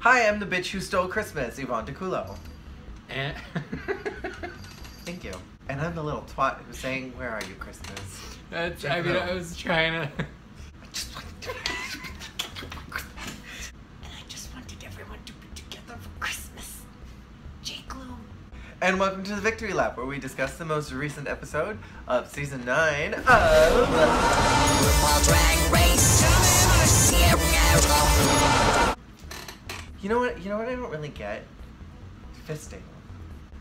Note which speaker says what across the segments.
Speaker 1: Hi, I'm the bitch who stole Christmas, Yvonne DeCulo.
Speaker 2: And
Speaker 1: Thank you. And I'm the little twat who's saying, "Where are you, Christmas?"
Speaker 2: that's, I mean, I was trying to.
Speaker 3: And I just wanted everyone to be together for Christmas. J. Gloom.
Speaker 1: And welcome to the Victory Lap, where we discuss the most recent episode of Season 9 of...
Speaker 3: RuPaul's Drag Race.
Speaker 1: You know what I don't really get? Fisting.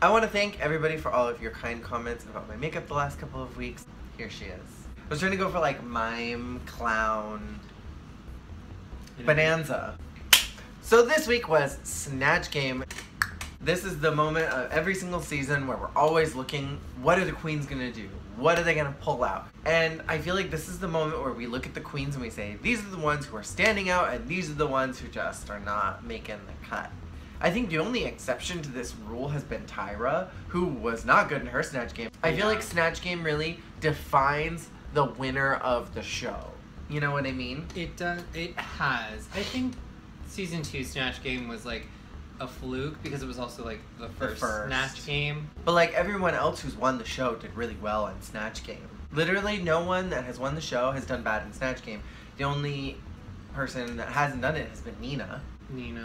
Speaker 1: I want to thank everybody for all of your kind comments about my makeup the last couple of weeks. Here she is. I was trying to go for like mime, clown, bonanza. So this week was Snatch Game. This is the moment of every single season where we're always looking, what are the queens gonna do? What are they gonna pull out? And I feel like this is the moment where we look at the queens and we say, these are the ones who are standing out and these are the ones who just are not making the cut. I think the only exception to this rule has been Tyra, who was not good in her Snatch Game. I feel like Snatch Game really defines the winner of the show. You know what I mean?
Speaker 2: It does. It has. I think season 2 Snatch Game was like a fluke because it was also like the first Snatch Game.
Speaker 1: But like everyone else who's won the show did really well in Snatch Game. Literally no one that has won the show has done bad in Snatch Game. The only person that hasn't done it has been Nina.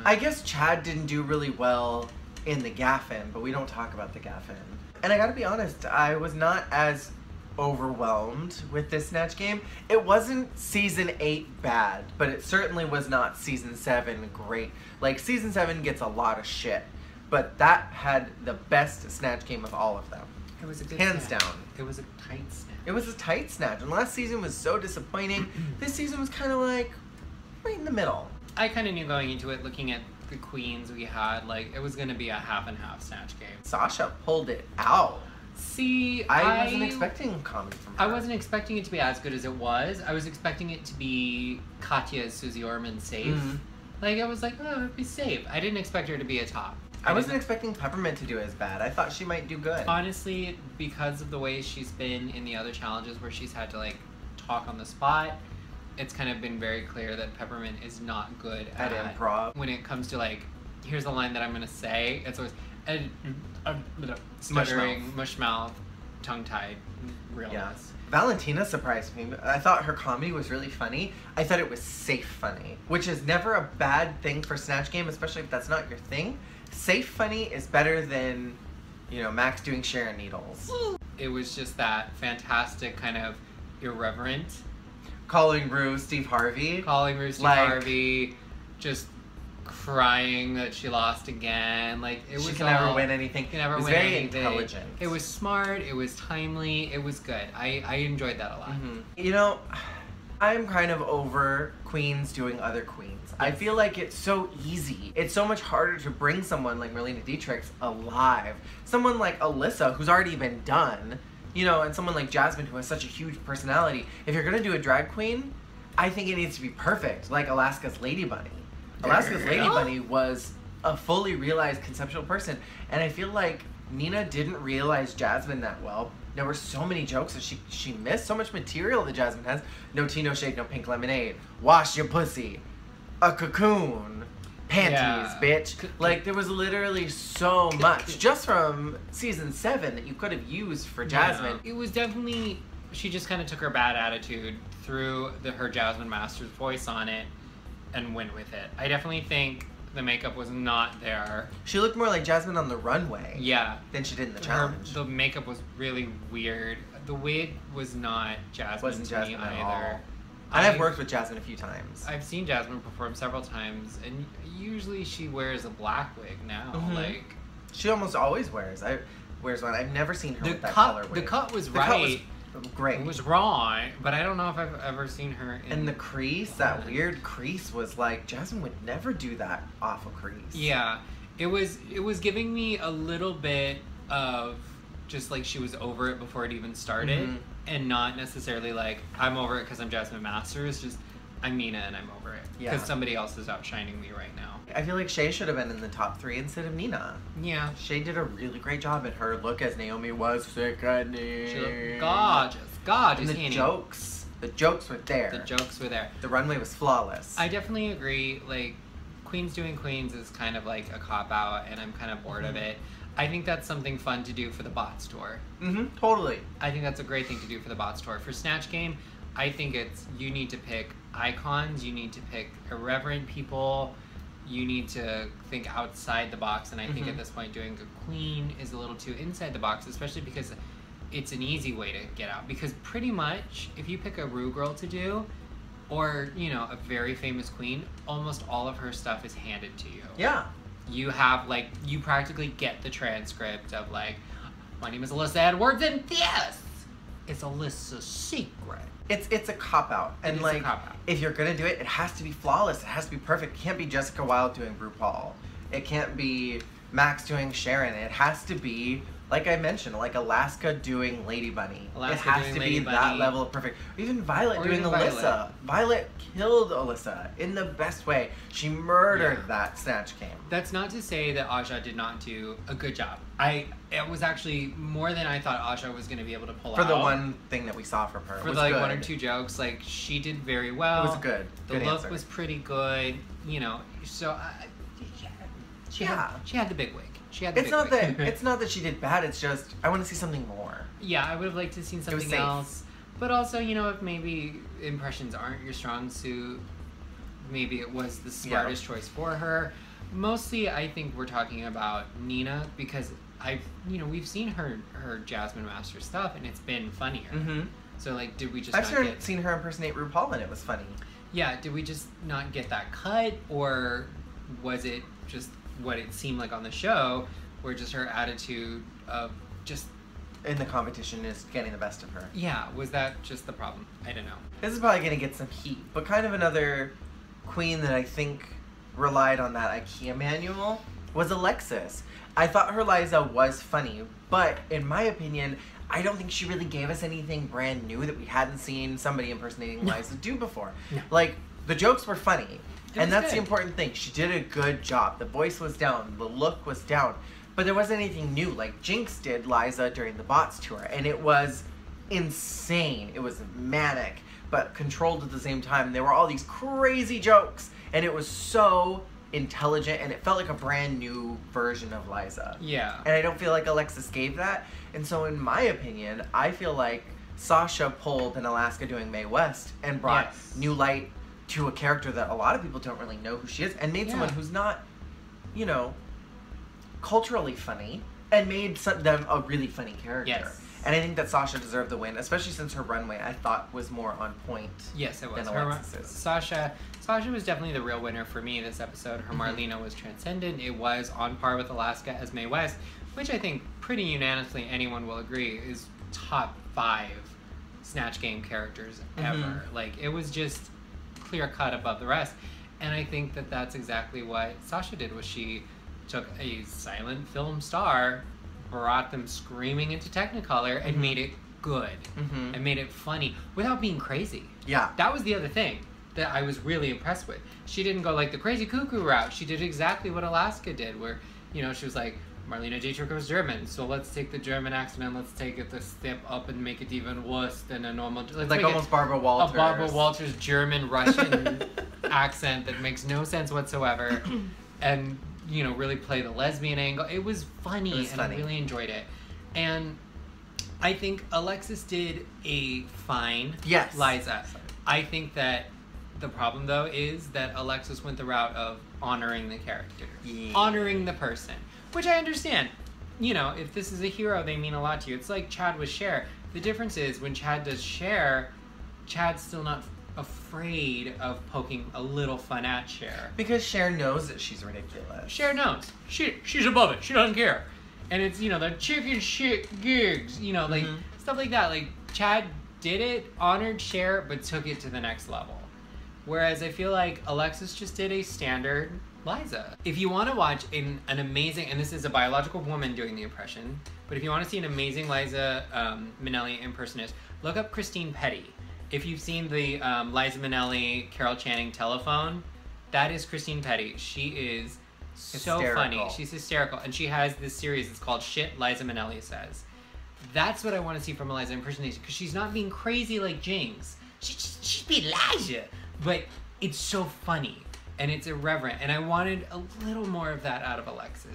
Speaker 1: I guess Chad didn't do really well in the Gaffin, but we don't talk about the Gaffin. And I gotta be honest, I was not as overwhelmed with this Snatch Game. It wasn't season 8 bad, but it certainly was not season 7 great. Like season 7 gets a lot of shit, but that had the best Snatch Game of all of them.
Speaker 2: It was a good
Speaker 1: hands
Speaker 2: snatch.
Speaker 1: down.
Speaker 2: It was a tight snatch.
Speaker 1: It was a tight snatch, and last season was so disappointing. This season was kind of like right in the middle.
Speaker 2: I kind of knew going into it, looking at the queens we had, like it was gonna be a half and half Snatch Game.
Speaker 1: Sasha pulled it out.
Speaker 2: See,
Speaker 1: I wasn't expecting comedy from her.
Speaker 2: I wasn't expecting it to be as good as it was. I was expecting it to be Katya's Susie Orman safe.
Speaker 1: Mm-hmm.
Speaker 2: Like, I was like, oh, it'd be safe. I didn't expect her to be a top.
Speaker 1: I wasn't expecting Peppermint to do as bad. I thought she might do good.
Speaker 2: Honestly, because of the way she's been in the other challenges where she's had to, like, talk on the spot, it's kind of been very clear that Peppermint is not good
Speaker 1: at improv.
Speaker 2: When it comes to, like, here's the line that I'm going to say, it's always... stuttering, mush mouth, tongue tied, realness.
Speaker 1: Yeah. Valentina surprised me. I thought her comedy was really funny. I thought it was safe funny, which is never a bad thing for Snatch Game, especially if that's not your thing. Safe funny is better than, you know, Max doing Sharon Needles.
Speaker 2: It was just that fantastic kind of irreverent.
Speaker 1: Calling Rue Steve Harvey.
Speaker 2: Harvey, just crying that she lost again. Like it was.
Speaker 1: She can never win anything.
Speaker 2: Can never
Speaker 1: it was
Speaker 2: win
Speaker 1: very
Speaker 2: anything.
Speaker 1: Intelligent.
Speaker 2: It was smart. It was timely. It was good. I enjoyed that a lot.
Speaker 1: Mm-hmm. You know, I'm kind of over queens doing other queens. Yes. I feel like it's so easy. It's so much harder to bring someone like Marlena Dietrich alive. Someone like Alyssa, who's already been done. You know, and someone like Jasmine, who has such a huge personality. If you're gonna do a drag queen, I think it needs to be perfect, like Alaska's Lady Bunny. Alaska's Lady Bunny was a fully realized conceptual person, and I feel like Nina didn't realize Jasmine that well. There were so many jokes that she missed, so much material that Jasmine has. No tea, no shade, no pink lemonade. Wash your pussy. A cocoon. Panties, bitch. Like, there was literally so much, just from season 7, that you could have used for Jasmine.
Speaker 2: Yeah. It was definitely, she just kind of took her bad attitude, threw her Jasmine Masters voice on it, and went with it. I definitely think the makeup was not there.
Speaker 1: She looked more like Jasmine on the runway.
Speaker 2: Yeah.
Speaker 1: Than she did in the challenge.
Speaker 2: The makeup was really weird. The wig was not Jasmine to me either.
Speaker 1: I've worked with Jasmine a few times.
Speaker 2: I've seen Jasmine perform several times, and usually she wears a black wig now. Mm-hmm. Like
Speaker 1: she almost always wears one. I've never seen her with that color wig.
Speaker 2: The cut was right.
Speaker 1: Cut was great.
Speaker 2: It was raw, but I don't know if I've ever seen her in...
Speaker 1: And the crease, that weird crease, was like, Jasmine would never do that off a crease.
Speaker 2: Yeah. It was giving me a little bit of just like she was over it before it even started. Mm-hmm. And not necessarily like, I'm over it because I'm Jasmine Masters. Just, I'm Nina and I'm over it. Because somebody else is outshining me right now.
Speaker 1: I feel like Shay should have been in the top 3 instead of Nina.
Speaker 2: Yeah.
Speaker 1: Shay did a really great job, and her look as Naomi was sickening.
Speaker 2: She looked gorgeous. Gorgeous.
Speaker 1: And the jokes were there.
Speaker 2: The jokes were there.
Speaker 1: The runway was flawless.
Speaker 2: I definitely agree. Like, Queens doing Queens is kind of like a cop-out, and I'm kind of bored of it. I think that's something fun to do for the bots tour.
Speaker 1: Totally.
Speaker 2: I think that's a great thing to do for the bots tour. For Snatch Game, I think you need to pick icons, you need to pick irreverent people, you need to think outside the box, and I think at this point doing a queen is a little too inside the box, especially because it's an easy way to get out. Because pretty much, if you pick a Ru girl to do, or, you know, a very famous queen, almost all of her stuff is handed to you.
Speaker 1: Yeah.
Speaker 2: You have, like, you practically get the transcript of, like, my name is Alyssa Edwards, and this is Alyssa's secret.
Speaker 1: It's a cop-out. And, like, if you're gonna do it, it has to be flawless. It has to be perfect. It can't be Jessica Wilde doing RuPaul. It can't be Max doing Sharon. It has to be, like I mentioned, like Alaska doing Lady Bunny. It has to be that level of perfect. Or even Violet doing Alyssa. Violet killed Alyssa in the best way. She murdered that Snatch Game.
Speaker 2: That's not to say that Aja did not do a good job. It was actually more than I thought Aja was going to be able to pull out.
Speaker 1: For the one thing that we saw from her.
Speaker 2: For like good. 1 or 2 jokes, like she did very well.
Speaker 1: It was good.
Speaker 2: The look was pretty good, you know. So she had the big wig.
Speaker 1: It's not that she did bad. It's just I want to see something more.
Speaker 2: Yeah, I would have liked to have seen something else. But also, you know, if maybe impressions aren't your strong suit, maybe it was the smartest choice for her. Mostly, I think we're talking about Nina because we've seen her Jasmine Master stuff and it's been funnier. So like, did we just?
Speaker 1: I've seen her impersonate RuPaul and it was funny.
Speaker 2: Yeah, did we just not get that cut, or was it just what it seemed like on the show, where just her attitude of just
Speaker 1: in the competition is getting the best of her?
Speaker 2: Yeah, was that just the problem? I don't know.
Speaker 1: This is probably gonna get some heat, but kind of another queen that I think relied on that IKEA manual was Alexis. I thought her Liza was funny, but in my opinion, I don't think she really gave us anything brand new that we hadn't seen somebody impersonating Liza do before. No. Like, the jokes were funny, and that's the important thing. She did a good job. The voice was down, the look was down, but there wasn't anything new. Like, Jinx did Liza during the Bots tour, and it was insane. It was manic, but controlled at the same time. There were all these crazy jokes, and it was so intelligent, and it felt like a brand new version of Liza.
Speaker 2: Yeah.
Speaker 1: And I don't feel like Alexis gave that. And so in my opinion, I feel like Sasha pulled an Alaska doing Mae West and brought new light to a character that a lot of people don't really know who she is, and made someone who's not, you know, culturally funny, and made them a really funny character.
Speaker 2: Yes.
Speaker 1: And I think that Sasha deserved the win, especially since her runway, I thought, was more on point.
Speaker 2: Yes, it was.
Speaker 1: Than Alexis's.
Speaker 2: Sasha was definitely the real winner for me this episode. Her Marlena was transcendent. It was on par with Alaska as Mae West, which I think pretty unanimously anyone will agree is top 5 Snatch Game characters ever. Like, it was just clear cut above the rest. And I think that that's exactly what Sasha did, was she took a silent film star, brought them screaming into Technicolor, and made it good. And made it funny without being crazy.
Speaker 1: Yeah.
Speaker 2: That was the other thing that I was really impressed with. She didn't go like the crazy cuckoo route. She did exactly what Alaska did, where, you know, she was like, Marlena Dietrich was German, so let's take the German accent and let's take it a step up and make it even worse than a normal...
Speaker 1: Like almost Barbara Walters.
Speaker 2: A Barbara Walters German-Russian accent that makes no sense whatsoever. And, you know, really play the lesbian angle. It was funny, I really enjoyed it. And I think Alexis did a fine Liza. I think that the problem, though, is that Alexis went the route of honoring the character. Honoring the person. Which I understand. You know, if this is a hero, they mean a lot to you. It's like Chad with Cher. The difference is, when Chad does Cher, Chad's still not afraid of poking a little fun at Cher.
Speaker 1: Because Cher knows that she's ridiculous.
Speaker 2: Cher knows. She's above it. She doesn't care. And it's, you know, the chicken shit gigs. You know, like, stuff like that. Like, Chad did it, honored Cher, but took it to the next level. Whereas I feel like Alexis just did a standard Liza. If you want to watch an amazing, and this is a biological woman doing the impression, but if you want to see an amazing Liza Minnelli impersonist, look up Christine Petty. If you've seen the Liza Minnelli, Carol Channing telephone, that is Christine Petty. She is so funny. She's hysterical. And she has this series, it's called Shit Liza Minnelli Says. That's what I want to see from a Liza impersonation, because she's not being crazy like Jinx. She'd be Liza. But it's so funny. and it's irreverent. And I wanted a little more of that out of Alexis.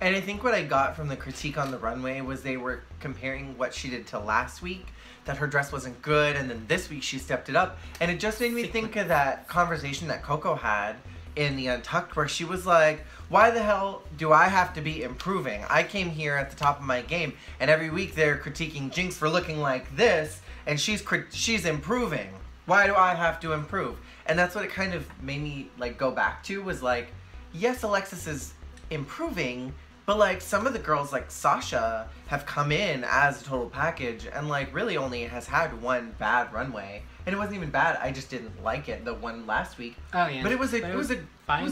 Speaker 1: And I think what I got from the critique on the runway was they were comparing what she did to last week, that her dress wasn't good, and then this week she stepped it up. And it just made me think of that conversation that Coco had in the Untucked, where she was like, why the hell do I have to be improving? I came here at the top of my game, and every week they're critiquing Jinx for looking like this, and she's improving. Why do I have to improve? And that's what it kind of made me like go back to, was like, yes, Alexis is improving, but like some of the girls like Sasha have come in as a total package and like really only has had one bad runway. And it wasn't even bad, I just didn't like it, the one last week.
Speaker 2: Oh yeah.
Speaker 1: But it was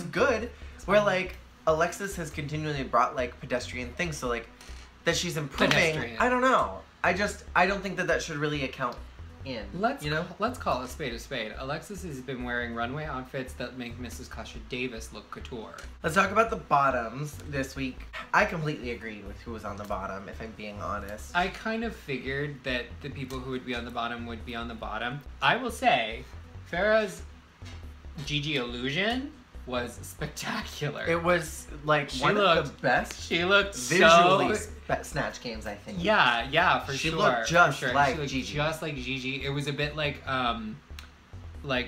Speaker 1: good. Where like Alexis has continually brought like pedestrian things, so like that she's improving.
Speaker 2: Pedestrian.
Speaker 1: I don't know. I don't think that should really account in.
Speaker 2: Let's call a spade a spade. Alexis has been wearing runway outfits that make Mrs. Kasha Davis look couture.
Speaker 1: Let's talk about the bottoms this week. I completely agreed with who was on the bottom, if I'm being honest.
Speaker 2: I kind of figured that the people who would be on the bottom would be on the bottom. I will say, Farrah's Gigi illusion was spectacular.
Speaker 1: It was like one of the best.
Speaker 2: She looked
Speaker 1: visually Snatch games, I think.
Speaker 2: Yeah, for sure.
Speaker 1: She looked just like
Speaker 2: she looked
Speaker 1: Gigi.
Speaker 2: Just like Gigi. It was a bit like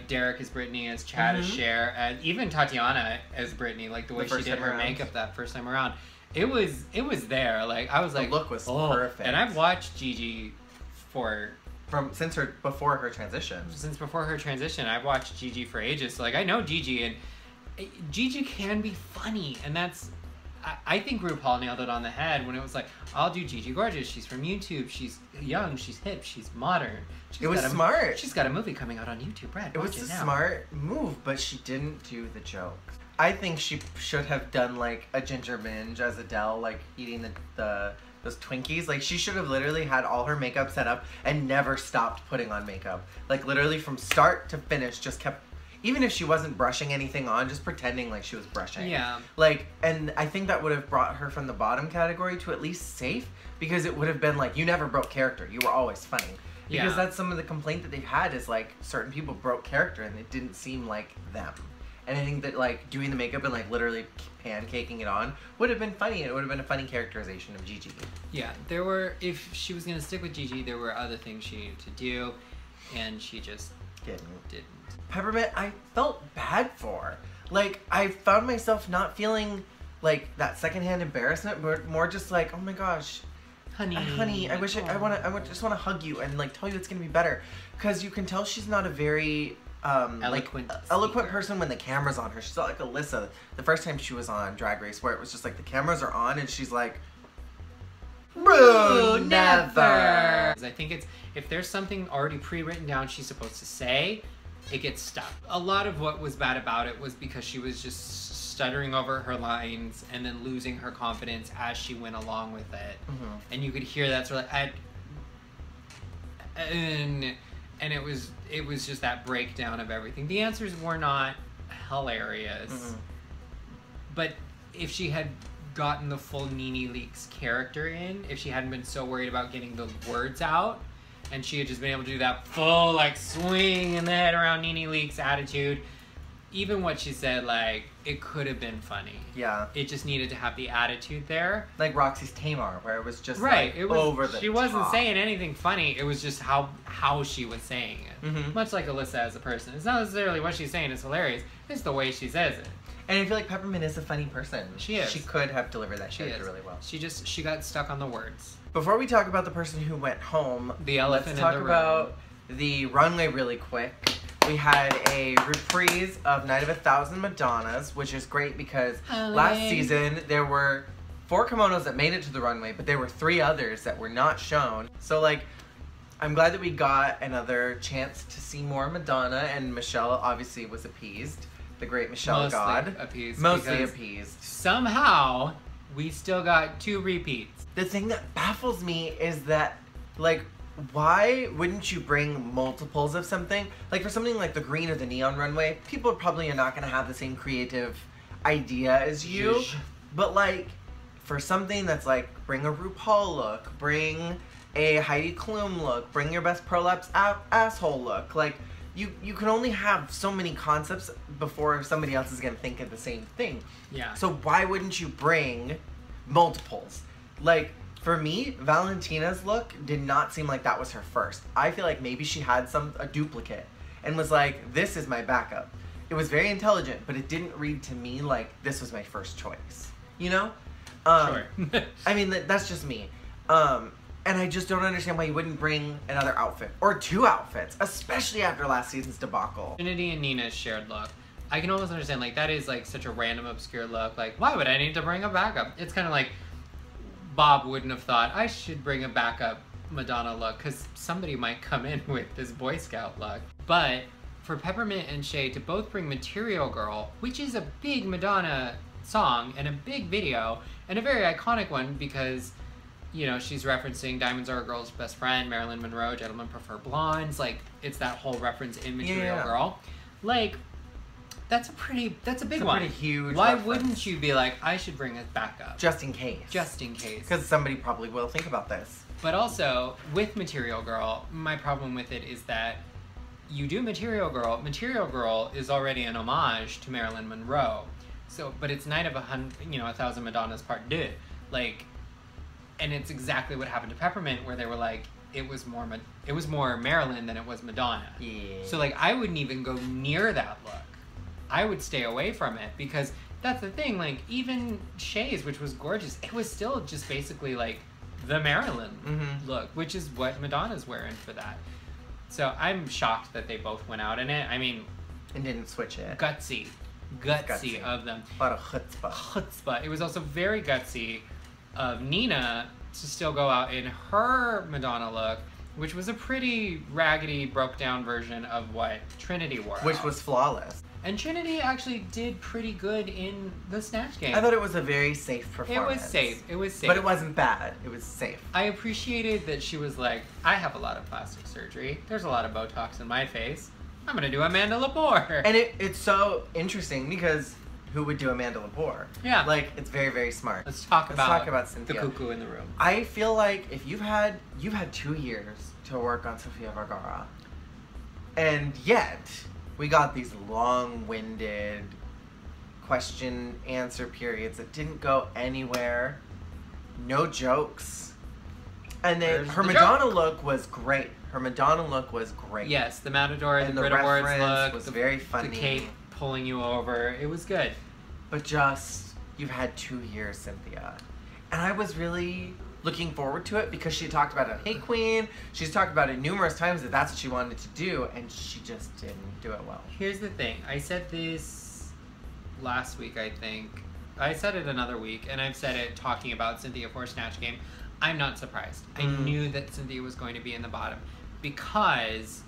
Speaker 2: Derek as Brittany, as Chad as Cher, and even Tatiana as Brittany, like the way she did her makeup that first time around. It was there. Like I was like,
Speaker 1: the look was perfect.
Speaker 2: And I've watched Gigi
Speaker 1: since before her transition.
Speaker 2: Since before her transition, I've watched Gigi for ages. So like I know Gigi, and Gigi can be funny, and that's. I think RuPaul nailed it on the head when it was like, I'll do Gigi Gorgeous. She's from YouTube. She's young. She's hip. She's modern.
Speaker 1: It was smart.
Speaker 2: She's got a movie coming out on YouTube, Brad.
Speaker 1: It was a smart move, but she didn't do the joke. I think she should have done like a Ginger Minge as Adele, like eating those Twinkies. Like she should have literally had all her makeup set up and never stopped putting on makeup. Like literally from start to finish, just kept. Even if she wasn't brushing anything on, just pretending like she was brushing.
Speaker 2: Yeah.
Speaker 1: Like, and I think that would have brought her from the bottom category to at least safe, because it would have been like, you never broke character. You were always funny. Because that's some of the complaint that they've had, is like certain people broke character and it didn't seem like them. And I think that like doing the makeup and like literally pancaking it on would have been funny. It would have been a funny characterization of Gigi.
Speaker 2: Yeah, if she was going to stick with Gigi, there were other things she needed to do, and she just didn't.
Speaker 1: Peppermint, I felt bad for. Like, I found myself not feeling like that secondhand embarrassment, but more just like, oh my gosh, honey, I wish I just want to hug you and like tell you it's gonna be better, because you can tell she's not a very eloquent person when the camera's on her. She's not like Alyssa the first time she was on Drag Race, where it was just like the cameras are on and she's like, bro, never.
Speaker 2: I think if there's something already pre-written down she's supposed to say, it gets stuck. A lot of what was bad about it was because she was just stuttering over her lines and then losing her confidence as she went along with it. And you could hear that sort of and it was just that breakdown of everything. The answers were not hilarious. But if she had gotten the full Nene Leakes character in, if she hadn't been so worried about getting the words out, and she had just been able to do that full, like, swing in the head around Nene Leakes attitude, even what she said, like, it could have been funny.
Speaker 1: Yeah.
Speaker 2: It just needed to have the attitude there.
Speaker 1: Like Roxy's Tamar, where it was just,
Speaker 2: right.
Speaker 1: It was over the top.
Speaker 2: She wasn't saying anything funny. It was just how she was saying it. Much like Alyssa as a person. It's not necessarily what she's saying is hilarious. It's the way she says it.
Speaker 1: And I feel like Peppermint is a funny person.
Speaker 2: She is.
Speaker 1: She could have delivered that character really well.
Speaker 2: She got stuck on the words.
Speaker 1: Before we talk about the person who went home,
Speaker 2: let's
Speaker 1: talk about the runway really quick. We had a reprise of Night of 1,000 Madonnas, which is great because last season there were 4 kimonos that made it to the runway, but there were 3 others that were not shown. So like, I'm glad that we got another chance to see more Madonna, and Michelle obviously was appeased. The great Michelle God. Mostly appeased.
Speaker 2: Somehow, we still got 2 repeats.
Speaker 1: The thing that baffles me is that, like, why wouldn't you bring multiples of something? Like, for something like the green or the neon runway, people probably are not going to have the same creative idea as you. But, like, for something that's like, bring a RuPaul look, bring a Heidi Klum look, bring your best prolapse asshole look. Like, you can only have so many concepts before somebody else is gonna think of the same thing.
Speaker 2: Yeah.
Speaker 1: So why wouldn't you bring multiples? Like, for me, Valentina's look did not seem like that was her first. I feel like maybe she had a duplicate and was like, this is my backup. It was very intelligent, but it didn't read to me like this was my first choice. You know?
Speaker 2: Sure.
Speaker 1: I mean, that's just me. And I just don't understand why you wouldn't bring another outfit. Or 2 outfits, especially after last season's debacle.
Speaker 2: Trinity and Nina's shared look. I can almost understand, like, that is, like, such a random, obscure look. Like, why would I need to bring a backup? It's kind of like Bob wouldn't have thought, I should bring a backup Madonna look, because somebody might come in with this Boy Scout look. But for Peppermint and Shay to both bring Material Girl, which is a big Madonna song and a big video, and a very iconic one because, you know, she's referencing Diamonds Are a Girl's Best Friend, Marilyn Monroe, Gentlemen Prefer Blondes. Like, it's that whole reference in Material Girl. Like, that's a big one.
Speaker 1: Pretty huge
Speaker 2: Why
Speaker 1: reference.
Speaker 2: wouldn't you be like, I should bring it back up?
Speaker 1: Just in case.
Speaker 2: Just in case.
Speaker 1: Because somebody probably will think about this.
Speaker 2: But also, with Material Girl, my problem with it is that you do Material Girl. Material Girl is already an homage to Marilyn Monroe. So, but it's Night of 1,000 Madonnas Part 2. Like, and it's exactly what happened to Peppermint, where they were like, it was more Marilyn than it was Madonna.
Speaker 1: Yeah.
Speaker 2: So, like, I wouldn't even go near that look. I would stay away from it, because that's the thing. Like, even Shay's, which was gorgeous, it was still just basically like the Marilyn look, which is what Madonna's wearing for that. So I'm shocked that they both went out in it. I mean,
Speaker 1: and didn't switch it.
Speaker 2: Gutsy of them.
Speaker 1: A lot of chutzpah.
Speaker 2: Chutzpah. It was also very gutsy of Nina to still go out in her Madonna look, which was a pretty raggedy, broke down version of what Trinity wore.
Speaker 1: Which was flawless.
Speaker 2: And Trinity actually did pretty good in the Snatch game.
Speaker 1: I thought it was a very safe performance.
Speaker 2: It was safe.
Speaker 1: But it wasn't bad. It was safe.
Speaker 2: I appreciated that she was like, I have a lot of plastic surgery. There's a lot of Botox in my face. I'm gonna do Amanda Lepore.
Speaker 1: And it's so interesting because who would do Amanda Lepore?
Speaker 2: Yeah.
Speaker 1: Like, it's very, very smart.
Speaker 2: Let's talk about
Speaker 1: about Cynthia.
Speaker 2: the cuckoo in the room.
Speaker 1: I feel like if you've had 2 years to work on Sofia Vergara, and yet we got these long-winded question-answer periods that didn't go anywhere, no jokes, and then her Madonna look was great.
Speaker 2: Yes, the Matador,
Speaker 1: and
Speaker 2: the
Speaker 1: the
Speaker 2: Brit Awards
Speaker 1: reference
Speaker 2: look,
Speaker 1: was very funny.
Speaker 2: The cape pulling you over, it was good.
Speaker 1: But just, you've had 2 years, Cynthia. And I was really looking forward to it because she talked about it on Hey Queen. She's talked about it numerous times that that's what she wanted to do, and she just didn't do it well.
Speaker 2: Here's the thing. I said this last week, I think. I said it another week, and I've said it talking about Cynthia for Snatch Game. I'm not surprised. I knew that Cynthia was going to be in the bottom because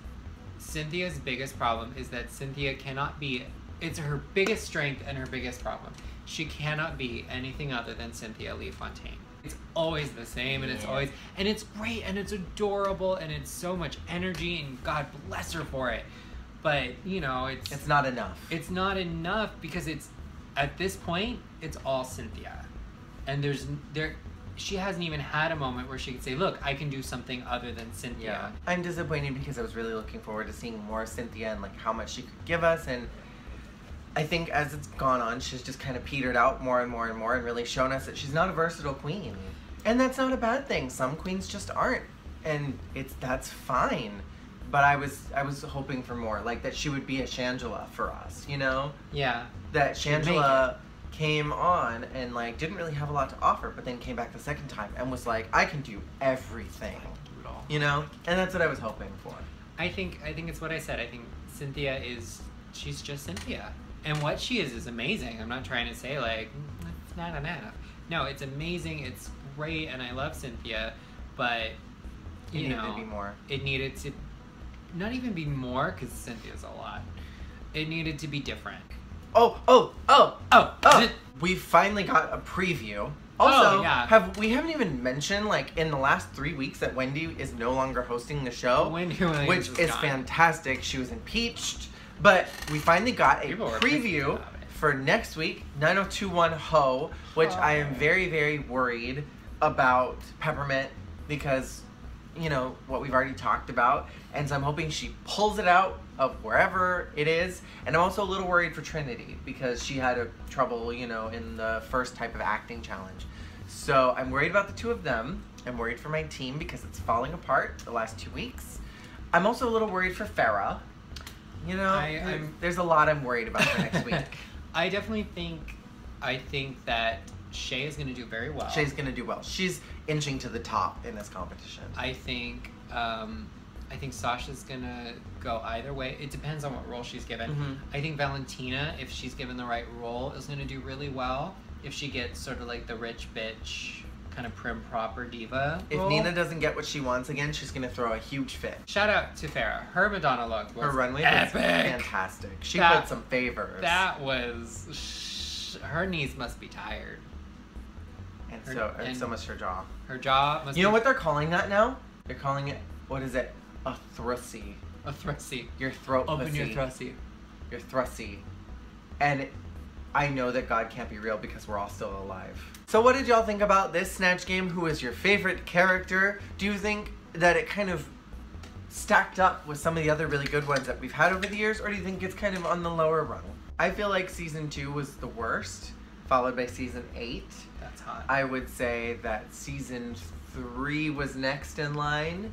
Speaker 2: Cynthia's biggest problem is that Cynthia cannot be... It's her biggest strength and her biggest problem. She cannot be anything other than Cynthia Lee Fontaine. It's always the same, and it's always... And it's great, and it's adorable, and it's so much energy, and God bless her for it. But, you know,
Speaker 1: it's not enough.
Speaker 2: It's not enough because it's... At this point, it's all Cynthia. And she hasn't even had a moment where she could say, look, I can do something other than Cynthia.
Speaker 1: Yeah. I'm disappointed because I was really looking forward to seeing more Cynthia and like how much she could give us, and I think as it's gone on, she's just kind of petered out more and more and more and really shown us that she's not a versatile queen. And that's not a bad thing. Some queens just aren't. And that's fine. But I was hoping for more. Like that she would be a Shangela for us, you know?
Speaker 2: Yeah.
Speaker 1: That Shangela came on and like didn't really have a lot to offer, but then came back the second time and was like, I can do everything. You know? And that's what I was hoping for.
Speaker 2: I think it's what I said. I think Cynthia she's just Cynthia. And what she is amazing. I'm not trying to say like, it's not enough. No, it's amazing, it's great, and I love Cynthia, but
Speaker 1: It needed to be more.
Speaker 2: It needed to not even be more, because Cynthia's a lot. It needed to be different.
Speaker 1: We finally got a preview. Also, we haven't even mentioned, like, in the last 3 weeks that Wendy is no longer hosting the show.
Speaker 2: Wendy Williams
Speaker 1: which is
Speaker 2: gone.
Speaker 1: Fantastic. She was impeached. But we finally got a preview for next week, 9021 Ho, which I am very, very worried about Peppermint because you know, what we've already talked about. And so I'm hoping she pulls it out of wherever it is. And I'm also a little worried for Trinity because she had a trouble, you know, in the first type of acting challenge. So I'm worried about the two of them. I'm worried for my team because it's falling apart the last 2 weeks. I'm also a little worried for Farrah. You know, there's a lot I'm worried about for next week.
Speaker 2: I think that Shay is going to do very well.
Speaker 1: Shay's going to do well. She's inching to the top in this competition.
Speaker 2: I think Sasha's going to go either way. It depends on what role she's given.
Speaker 1: Mm-hmm.
Speaker 2: I think Valentina, if she's given the right role, is going to do really well. If she gets sort of like the rich bitch, kind of prim proper diva
Speaker 1: If
Speaker 2: role.
Speaker 1: Nina doesn't get what she wants again, she's going to throw a huge fit.
Speaker 2: Shout out to Farrah. Her Madonna look was
Speaker 1: Her runway
Speaker 2: epic.
Speaker 1: was fantastic. She put some favors.
Speaker 2: That was... her knees must be tired.
Speaker 1: And so must her jaw.
Speaker 2: Her jaw must be...
Speaker 1: You know what they're calling that now? They're calling it, what is it? A thrussy.
Speaker 2: A thrusty.
Speaker 1: Your throat
Speaker 2: Open
Speaker 1: pussy.
Speaker 2: your thrusty.
Speaker 1: Your thrusty. And I know that God can't be real because we're all still alive. So what did y'all think about this Snatch game? Who is your favorite character? Do you think that it kind of stacked up with some of the other really good ones that we've had over the years? Or do you think it's kind of on the lower rung? I feel like season 2 was the worst, followed by season 8.
Speaker 2: That's hot.
Speaker 1: I would say that season 3 was next in line,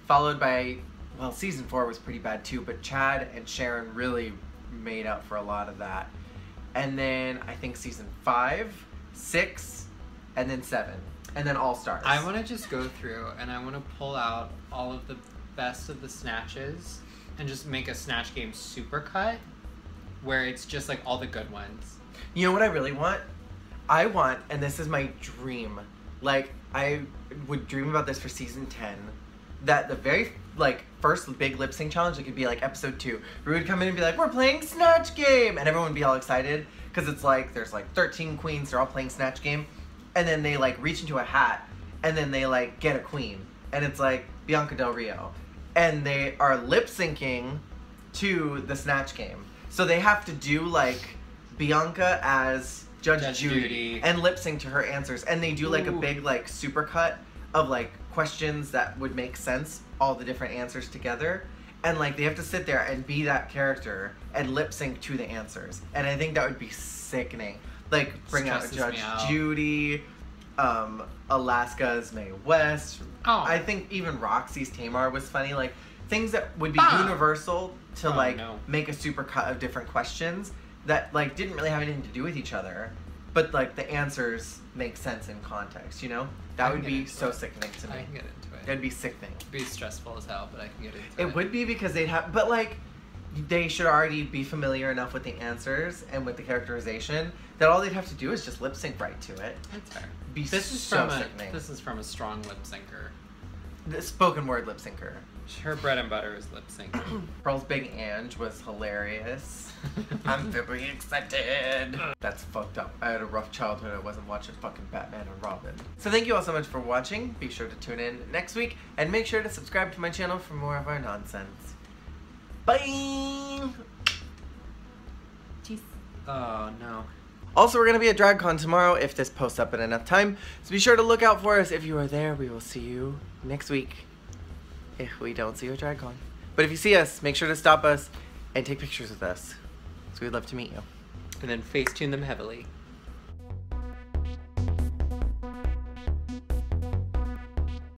Speaker 1: followed by, well, season 4 was pretty bad too, but Chad and Sharon really made up for a lot of that. And then I think season 5, 6, and then 7, and then All Stars.
Speaker 2: I want to just go through and I want to pull out all of the best of the snatches and just make a Snatch game supercut where it's just like all the good ones.
Speaker 1: You know what I really want? I want, and this is my dream, like I would dream about this for season 10, that the very first big lip sync challenge, it could be like episode 2. We would come in and be like, we're playing Snatch game, and everyone would be all excited because it's like there's like 13 queens, they're all playing Snatch game, and then they like reach into a hat and then they like get a queen, and it's like Bianca Del Rio, and they are lip syncing to the Snatch game, so they have to do like Bianca as Judge Judy and lip sync to her answers, and they do like a big like supercut of like questions that would make sense, all the different answers together, and like they have to sit there and be that character and lip sync to the answers, and I think that would be sickening. Like bring out Judge Judy, Alaska's Mae West.
Speaker 2: Oh.
Speaker 1: I think even Roxy's Tamar was funny. Like things that would be universal to make a supercut of different questions that like didn't really have anything to do with each other, but like the answers make sense in context, you know? That would be so sickening to me.
Speaker 2: I can get into it.
Speaker 1: That'd be sickening.
Speaker 2: It'd be stressful as hell, but I can get into it.
Speaker 1: It would be because they'd have, but like, they should already be familiar enough with the answers and with the characterization that all they'd have to do is just lip sync right to it.
Speaker 2: That's fair.
Speaker 1: This is
Speaker 2: from a strong lip syncer.
Speaker 1: The spoken word lip syncer.
Speaker 2: Her bread and butter is lip sync.
Speaker 1: Pearl's Big Ange was hilarious. I'm very excited. That's fucked up. I had a rough childhood. I wasn't watching fucking Batman and Robin. So thank you all so much for watching. Be sure to tune in next week and make sure to subscribe to my channel for more of our nonsense. Bye!
Speaker 2: Jeez. Oh no.
Speaker 1: Also, we're going to be at DragCon tomorrow if this posts up in enough time. So be sure to look out for us. If you are there, we will see you next week. If we don't see you at DragCon. But if you see us, make sure to stop us and take pictures with us. So we'd love to meet you.
Speaker 2: And then Facetune them heavily.